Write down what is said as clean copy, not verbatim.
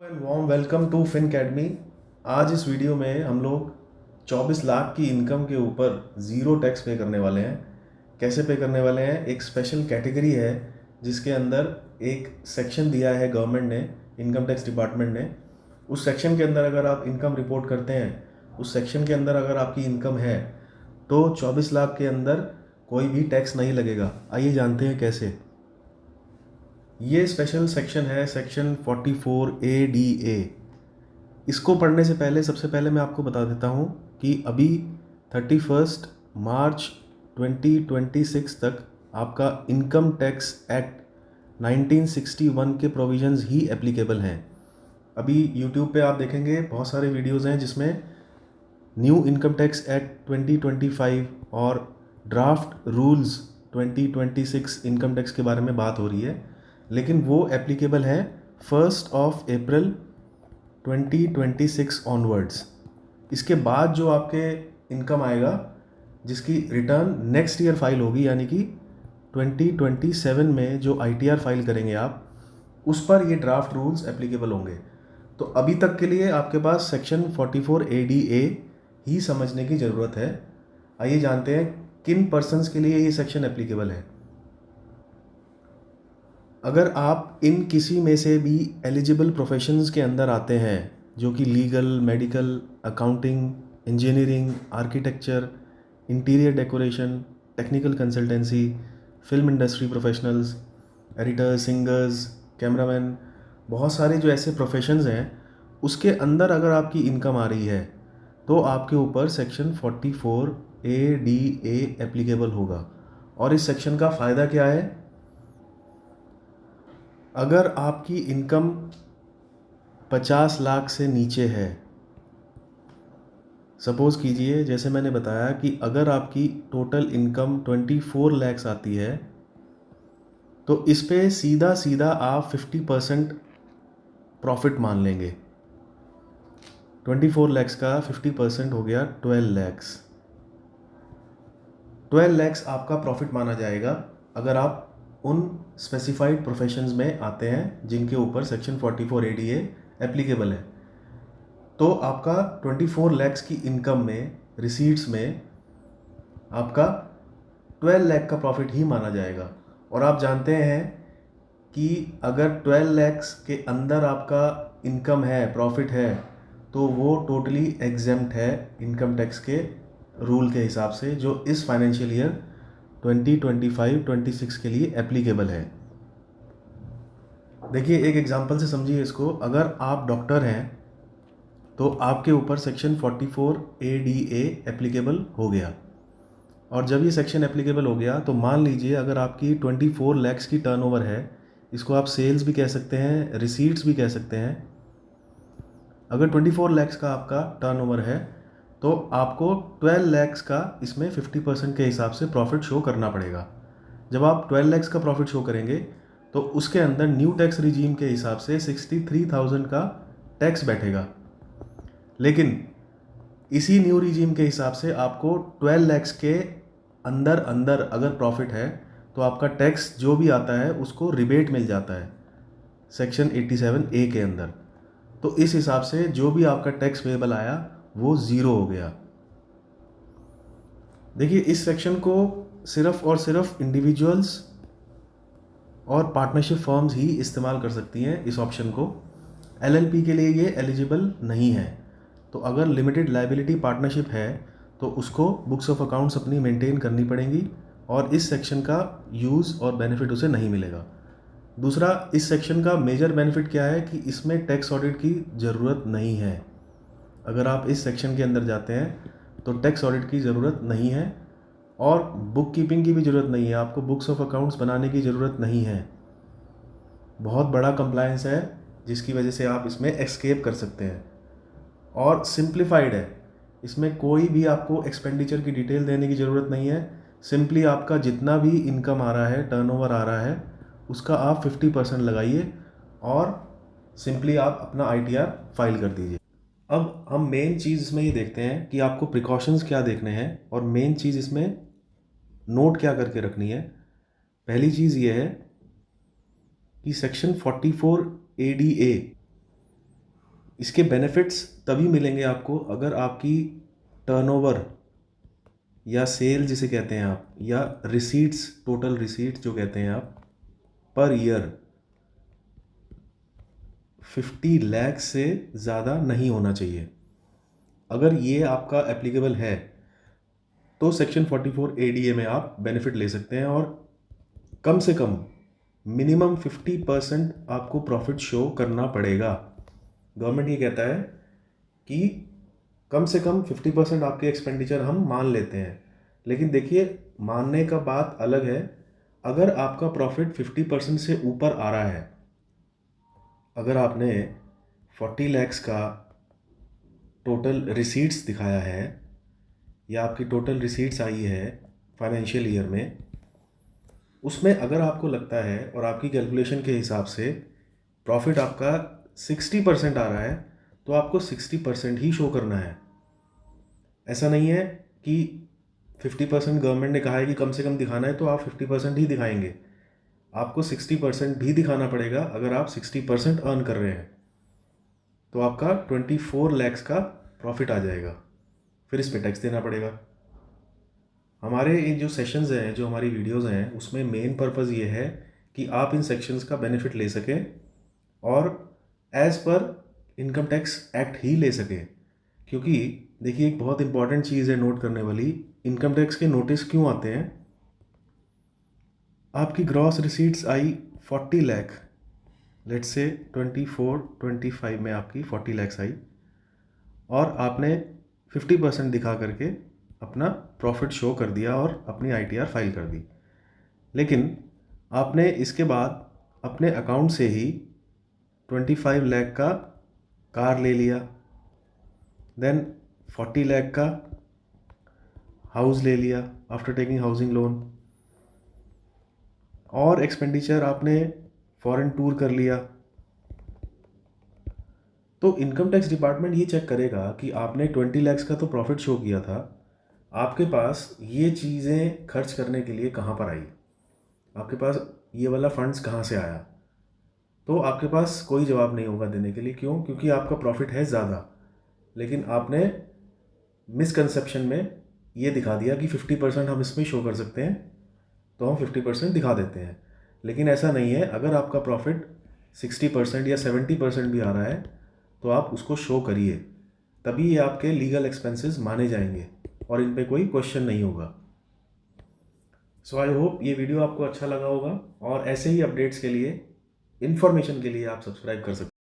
And warm welcome to Fin Academy. आज इस video में हम लोग 24 लाख की इनकम के ऊपर ज़ीरो टैक्स पे करने वाले हैं। कैसे पे करने वाले हैं? एक स्पेशल कैटेगरी है जिसके अंदर एक सेक्शन दिया है गवर्नमेंट ने, इनकम टैक्स डिपार्टमेंट ने। उस सेक्शन के अंदर अगर आप इनकम रिपोर्ट करते हैं, उस सेक्शन के अंदर अगर आपकी इनकम है तो 24 लाख के अंदर कोई भी टैक्स नहीं लगेगा। आइए जानते हैं कैसे। ये स्पेशल सेक्शन है सेक्शन 44A(d)(a। इसको पढ़ने से पहले सबसे पहले मैं आपको बता देता हूँ कि अभी 31 मार्च 2026 तक आपका इनकम टैक्स एक्ट 1961 के प्रोविजंस ही एप्लीकेबल हैं। अभी यूट्यूब पे आप देखेंगे बहुत सारे वीडियोस हैं जिसमें न्यू इनकम टैक्स एक्ट 2025 और ड्राफ्ट रूल्स 2026 इनकम टैक्स के बारे में बात हो रही है, लेकिन वो एप्लीकेबल है 1 अप्रैल 2026 ऑनवर्ड्स। इसके बाद जो आपके इनकम आएगा, जिसकी रिटर्न नेक्स्ट ईयर फाइल होगी, यानी कि 2027 में जो ITR फाइल करेंगे आप, उस पर ये ड्राफ्ट रूल्स एप्लीकेबल होंगे। तो अभी तक के लिए आपके पास सेक्शन 44A(d)(a ही समझने की ज़रूरत है। आइए जानते हैं किन पर्सन्स के लिए ये सेक्शन एप्लीकेबल है। अगर आप इन किसी में से भी एलिजिबल प्रोफेशंस के अंदर आते हैं, जो कि legal, medical, accounting, engineering, architecture, interior decoration, technical consultancy, film industry professionals, editors, singers, cameraman, बहुत सारे जो ऐसे प्रोफेशंस हैं, उसके अंदर अगर आपकी इनकम आ रही है तो आपके ऊपर सेक्शन 44A(d)(a एप्लीकेबल होगा। और इस सेक्शन का फ़ायदा क्या है? अगर आपकी इनकम 50 लाख से नीचे है, सपोज़ कीजिए जैसे मैंने बताया कि अगर आपकी टोटल इनकम 24 लैक्स आती है तो इस पे सीधा सीधा आप 50% प्रॉफिट मान लेंगे। 24 लैक्स का 50% हो गया 12 लैक्स। 12 लैक्स आपका प्रॉफिट माना जाएगा अगर आप उन स्पेसिफाइड प्रोफेशंस में आते हैं जिनके ऊपर सेक्शन 44A(d)(a एप्लीकेबल है। तो आपका 24 लैक्स की इनकम में, रिसीट्स में, आपका 12 लाख का प्रॉफिट ही माना जाएगा। और आप जानते हैं कि अगर 12 लैक्स के अंदर आपका इनकम है, प्रॉफिट है, तो वो टोटली एग्जेम्प्ट है इनकम टैक्स के रूल के हिसाब से, जो इस फाइनेंशियल ईयर 2025-26 के लिए एप्लीकेबल है। देखिए एक एग्जांपल से समझिए इसको। अगर आप डॉक्टर हैं तो आपके ऊपर सेक्शन 44A(d)(a एप्लीकेबल हो गया। और जब ये सेक्शन एप्लीकेबल हो गया तो मान लीजिए अगर आपकी 24 लैक्स की टर्नओवर है, इसको आप सेल्स भी कह सकते हैं, रिसीट्स भी कह सकते हैं। अगर 24 लैक्स का आपका टर्नओवर है तो आपको 12 लैक्स का इसमें 50% के हिसाब से प्रॉफिट शो करना पड़ेगा। जब आप 12 लैक्स का प्रॉफिट शो करेंगे तो उसके अंदर न्यू टैक्स रिजीम के हिसाब से 63,000 का टैक्स बैठेगा। लेकिन इसी न्यू रिजीम के हिसाब से आपको 12 लैक्स के अंदर अंदर अगर प्रॉफिट है तो आपका टैक्स जो भी आता है उसको रिबेट मिल जाता है सेक्शन 87A के अंदर। तो इस हिसाब से जो भी आपका टैक्स पेएबल आया वो ज़ीरो हो गया। देखिए इस सेक्शन को सिर्फ और सिर्फ इंडिविजुअल्स और पार्टनरशिप फर्म्स ही इस्तेमाल कर सकती हैं इस ऑप्शन को। LLP के लिए ये एलिजिबल नहीं है। तो अगर लिमिटेड लाइबिलिटी पार्टनरशिप है तो उसको बुक्स ऑफ अकाउंट्स अपनी मेंटेन करनी पड़ेंगी और इस सेक्शन का यूज़ और बेनिफिट उसे नहीं मिलेगा। दूसरा, इस सेक्शन का मेजर बेनिफिट क्या है कि इसमें टैक्स ऑडिट की ज़रूरत नहीं है। अगर आप इस सेक्शन के अंदर जाते हैं तो टैक्स ऑडिट की ज़रूरत नहीं है और बुक कीपिंग की भी ज़रूरत नहीं है। आपको बुक्स ऑफ अकाउंट्स बनाने की ज़रूरत नहीं है। बहुत बड़ा कंप्लायंस है जिसकी वजह से आप इसमें एस्केप कर सकते हैं और सिंप्लीफाइड है। इसमें कोई भी आपको एक्सपेंडिचर की डिटेल देने की ज़रूरत नहीं है। सिंपली आपका जितना भी इनकम आ रहा है, टर्नओवर आ रहा है, उसका आप 50% लगाइए और सिंपली आप अपना ITR फाइल कर दीजिए। अब हम मेन चीज़ इसमें ये देखते हैं कि आपको प्रिकॉशंस क्या देखने हैं और मेन चीज़ इसमें नोट क्या करके रखनी है। पहली चीज़ ये है कि सेक्शन 44A(d)(a इसके बेनिफिट्स तभी मिलेंगे आपको अगर आपकी टर्नओवर या सेल जिसे कहते हैं आप, या रिसीट्स, टोटल रिसीट्स जो कहते हैं आप, पर ईयर 50 लाख से ज़्यादा नहीं होना चाहिए। अगर ये आपका एप्लीकेबल है तो सेक्शन 44 ADA में आप बेनिफिट ले सकते हैं, और कम से कम मिनिमम 50% आपको प्रॉफिट शो करना पड़ेगा। गवर्नमेंट ये कहता है कि कम से कम 50% आपके एक्सपेंडिचर हम मान लेते हैं, लेकिन देखिए मानने का बात अलग है। अगर आपका प्रॉफिट 50% से ऊपर आ रहा है, अगर आपने 40 लैक्स का टोटल रिसीट्स दिखाया है या आपकी टोटल रिसीट्स आई है फाइनेंशियल ईयर में, उसमें अगर आपको लगता है और आपकी कैलकुलेशन के हिसाब से प्रॉफिट आपका 60% आ रहा है, तो आपको 60% ही शो करना है। ऐसा नहीं है कि 50% गवर्नमेंट ने कहा है कि कम से कम दिखाना है तो आप 50% ही दिखाएंगे। आपको 60% भी दिखाना पड़ेगा। अगर आप 60% अर्न कर रहे हैं तो आपका 24 लैक्स का प्रॉफिट आ जाएगा, फिर इस पे टैक्स देना पड़ेगा। हमारे ये जो सेशंस हैं, जो हमारी वीडियोस हैं, उसमें मेन पर्पज़ ये है कि आप इन सेक्शंस का बेनिफिट ले सकें और as per income tax act ही ले सकें। क्योंकि देखिए एक बहुत इंपॉर्टेंट चीज़ है नोट करने वाली, इनकम टैक्स के नोटिस क्यों आते हैं। आपकी gross receipts I 40 lakh, let's say 24-25 में आपकी 40 लैक्स आई, और आपने 50% दिखा करके अपना प्रॉफिट शो कर दिया और अपनी ITR फाइल कर दी। लेकिन आपने इसके बाद अपने अकाउंट से ही 25 लाख का कार ले लिया, देन 40 लाख का हाउस ले लिया आफ्टर टेकिंग हाउसिंग लोन, और एक्सपेंडिचर आपने फॉरेन टूर कर लिया। तो इनकम टैक्स डिपार्टमेंट ये चेक करेगा कि आपने 20 लैक्स का तो प्रॉफिट शो किया था, आपके पास ये चीज़ें खर्च करने के लिए कहाँ पर आई, आपके पास ये वाला फंड्स कहाँ से आया। तो आपके पास कोई जवाब नहीं होगा देने के लिए। क्यों? क्योंकि आपका प्रॉफिट है ज़्यादा, लेकिन आपने मिसकंसेप्शन में ये दिखा दिया कि 50% हम इसमें शो कर सकते हैं, तो हम 50% दिखा देते हैं। लेकिन ऐसा नहीं है। अगर आपका प्रॉफिट 60% या 70% भी आ रहा है तो आप उसको शो करिए, तभी ये आपके लीगल एक्सपेंसेस माने जाएंगे और इन पे कोई क्वेश्चन नहीं होगा। सो आई होप ये वीडियो आपको अच्छा लगा होगा, और ऐसे ही अपडेट्स के लिए, इन्फॉर्मेशन के लिए आप सब्सक्राइब कर सकते हैं।